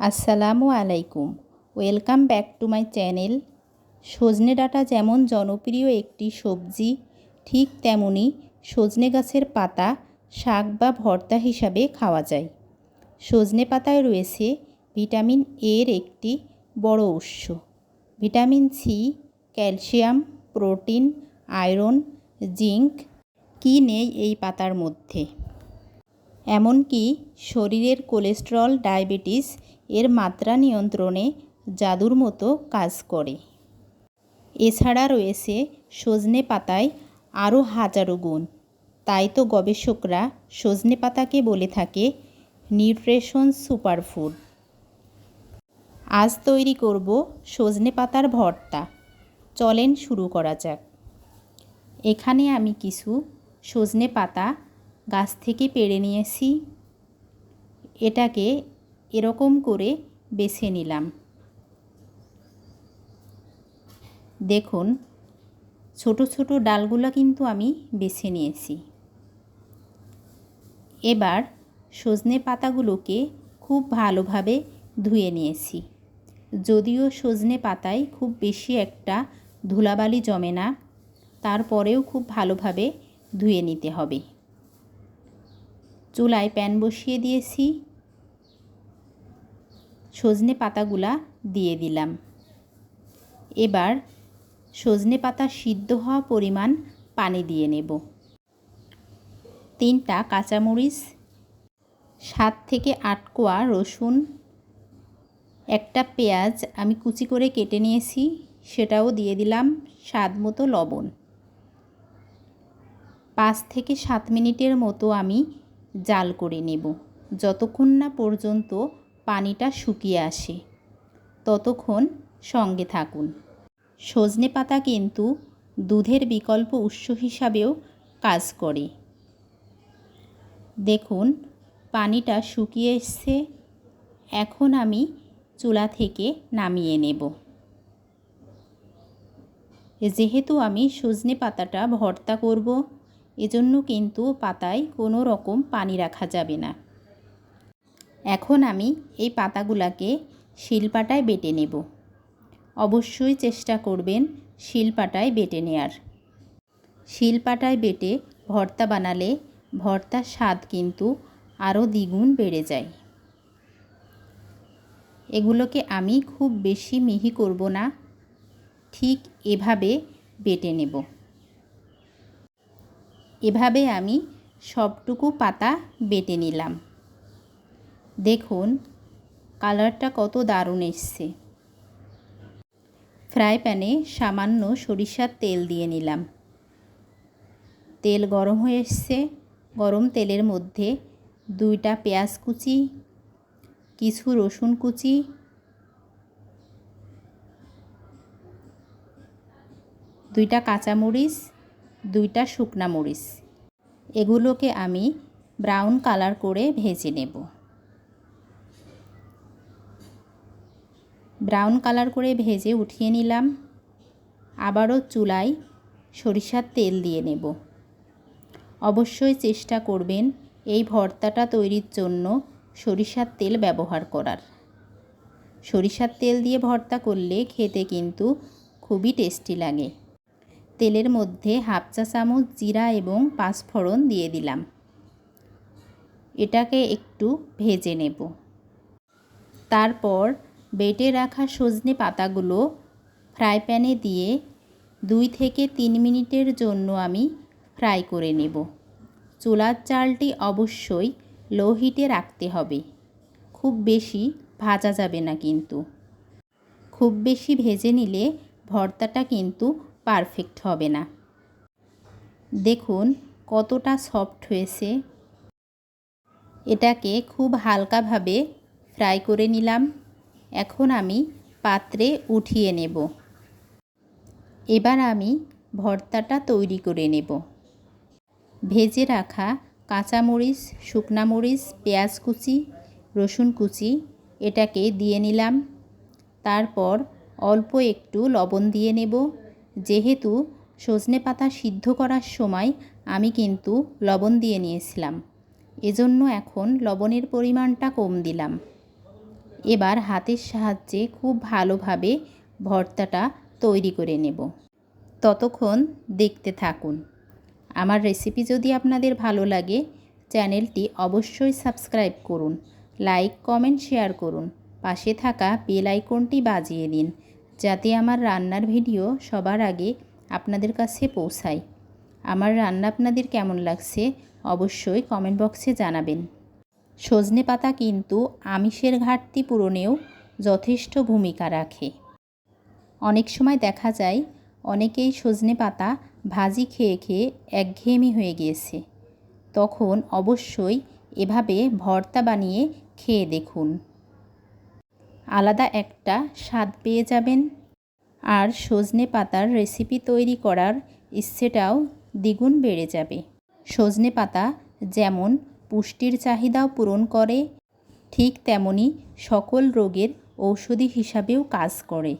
আসসালামু আলাইকুম। Welcome back to my channel. সজনে ডাঁটা যেমন জনপ্রিয় একটি সবজি, ঠিক তেমনি সজনে গাছের পাতা শাক বা ভর্তা হিসাবে খাওয়া যায়। সজনে পাতায় রয়েছে ভিটামিন এর একটি বড় উৎস। Vitamin C, calcium, protein, iron, zinc কি নেই এই পাতার মধ্যে। এমনকি শরীরের কোলেস্টেরল, ডায়াবেটিস এর মাত্রা নিয়ন্ত্রণে জাদুর মতো কাজ করে। এছাড়া রয়েছে সজনে পাতায় আরও হাজারো গুণ। তাই তো গবেষকরা সজনে পাতাকে বলে থাকে নিউট্রিশন সুপারফুড। আজ তৈরি করব সজনে পাতার ভর্তা। চলেন শুরু করা যাক। এখানে আমি কিছু সজনে পাতা গাছ থেকে পেড়ে নিয়েছি। এটাকে এরকম করে বেছে নিলাম। দেখুন, ছোট ছোট ডালগুলো কিন্তু আমি বেছে নিয়েছি। এবার সজনে পাতাগুলোকে খুব ভালোভাবে ধুয়ে নিয়েছি। যদিও সজনে পাতায় খুব বেশি একটা ধুলাবালি জমে না, তারপরেও খুব ভালোভাবে ধুয়ে নিতে হবে। চুলায় প্যান বসিয়ে দিয়েছি। সজনে পাতাগুলা দিয়ে দিলাম। এবার সজনে পাতা সিদ্ধ হওয়া পরিমাণ পানি দিয়ে নেব। 3টা কাঁচামরিচ, 7 থেকে 8 কোয়া রসুন, একটা পেঁয়াজ আমি কুচি করে কেটে নিয়েছি, সেটাও দিয়ে দিলাম। স্বাদ মতো লবণ। 5 থেকে 7 মিনিটের মতো আমি জাল করে নেব। যতক্ষণ না পর্যন্ত পানিটা শুকিয়ে আসে ততক্ষণ সঙ্গে থাকুন। সজনে পাতা কিন্তু দুধের বিকল্প উৎস হিসাবেও কাজ করে। দেখুন, পানিটা শুকিয়ে এসছে। এখন আমি চুলা থেকে নামিয়ে নেব। যেহেতু আমি সজনে পাতাটা ভর্তা করব, এজন্য কিন্তু পাতায় কোনো রকম পানি রাখা যাবে না। এখন আমি এই পাতাগুলোকে শিলপাটায় বেটে নেব। অবশ্যই চেষ্টা করবেন শিলপাটায় বেটে নেয়ার। শিলপাটায় বেটে ভর্তা বানালে ভর্তার স্বাদ কিন্তু আরও দ্বিগুণ বেড়ে যায়। এগুলোকে আমি খুব বেশি মিহি করব না, ঠিক এভাবে বেটে নেব। এভাবে আমি সবটুকু পাতা বেটে নিলাম। দেখুন, কালারটা কত দারুণ এসছে। ফ্রাই প্যানে সামান্য সরিষার তেল দিয়ে নিলাম। তেল গরম হয়ে এসছে। গরম তেলের মধ্যে 2টা পেঁয়াজ কুচি, কিছু রসুন কুচি, 2টা কাঁচামরিচ, 2টা শুকনা মরিচ, এগুলোকে আমি ব্রাউন কালার করে ভেজে নেব। ব্রাউন কালার করে ভেজে উঠিয়ে নিলাম। আবারও চুলায় সরিষার তেল দিয়ে নেব। অবশ্যই চেষ্টা করবেন এই ভর্তাটা তৈরির জন্য সরিষার তেল ব্যবহার করার। সরিষার তেল দিয়ে ভর্তা করলে খেতে কিন্তু খুবই টেস্টি লাগে। তেলের মধ্যে 1/2 চা চামচ জিরা এবং 5 ফোড়ন দিয়ে দিলাম। এটাকে একটু ভেজে নেব। তারপর বেটে রাখা সজনে পাতাগুলো ফ্রাই প্যানে দিয়ে 2 থেকে 3 মিনিটের জন্য আমি ফ্রাই করে নেব। চুলার জালটি অবশ্যই লো হিটে রাখতে হবে। খুব বেশি ভাজা যাবে না কিন্তু। খুব বেশি ভেজে নিলে ভর্তাটা কিন্তু পারফেক্ট হবে না। দেখুন কতটা সফট হয়েছে। এটাকে খুব হালকাভাবে ফ্রাই করে নিলাম। এখন আমি পাত্রে উঠিয়ে নেব। এবার আমি ভর্তাটা তৈরি করে নেব। ভেজে রাখা কাঁচামরিচ, শুকনা মরিচ, পেঁয়াজ কুচি, রসুন কুচি এটাকে দিয়ে নিলাম। তারপর অল্প একটু লবণ দিয়ে নেব। যেহেতু সজনে পাতা সিদ্ধ করার সময় আমি কিন্তু লবণ দিয়ে নিয়েছিলাম, এজন্য এখন লবণের পরিমাণটা কম দিলাম। এবার হাতের সাহায্যে খুব ভালোভাবে ভর্তাটা তৈরি করে নেব। ততক্ষণ দেখতে থাকুন। আমার রেসিপি যদি আপনাদের ভালো লাগে চ্যানেলটি অবশ্যই সাবস্ক্রাইব করুন, লাইক কমেন্ট শেয়ার করুন, পাশে থাকা বেল আইকনটি বাজিয়ে দিন যাতে আমার রান্নার ভিডিও সবার আগে আপনাদের কাছে পৌঁছায়। আমার রান্না আপনাদের কেমন লাগছে অবশ্যই কমেন্ট বক্সে জানাবেন। সজনে পাতা কিন্তু আমিষের ঘাটতি পূরণেও যথেষ্ট ভূমিকা রাখে। অনেক সময় দেখা যায় অনেকেই সজনে পাতা ভাজি খেয়ে খেয়ে একঘেয়েমি হয়ে গিয়েছে। তখন অবশ্যই এভাবে ভর্তা বানিয়ে খেয়ে দেখুন, আলাদা একটা স্বাদ পেয়ে যাবেন। আর সজনে পাতার রেসিপি তৈরি করার ইচ্ছেটাও দ্বিগুণ বেড়ে যাবে। সজনে পাতা যেমন পুষ্টির চাহিদাও পূরণ করে, ঠিক তেমনি সকল রোগের ঔষধি হিসাবেও কাজ করে।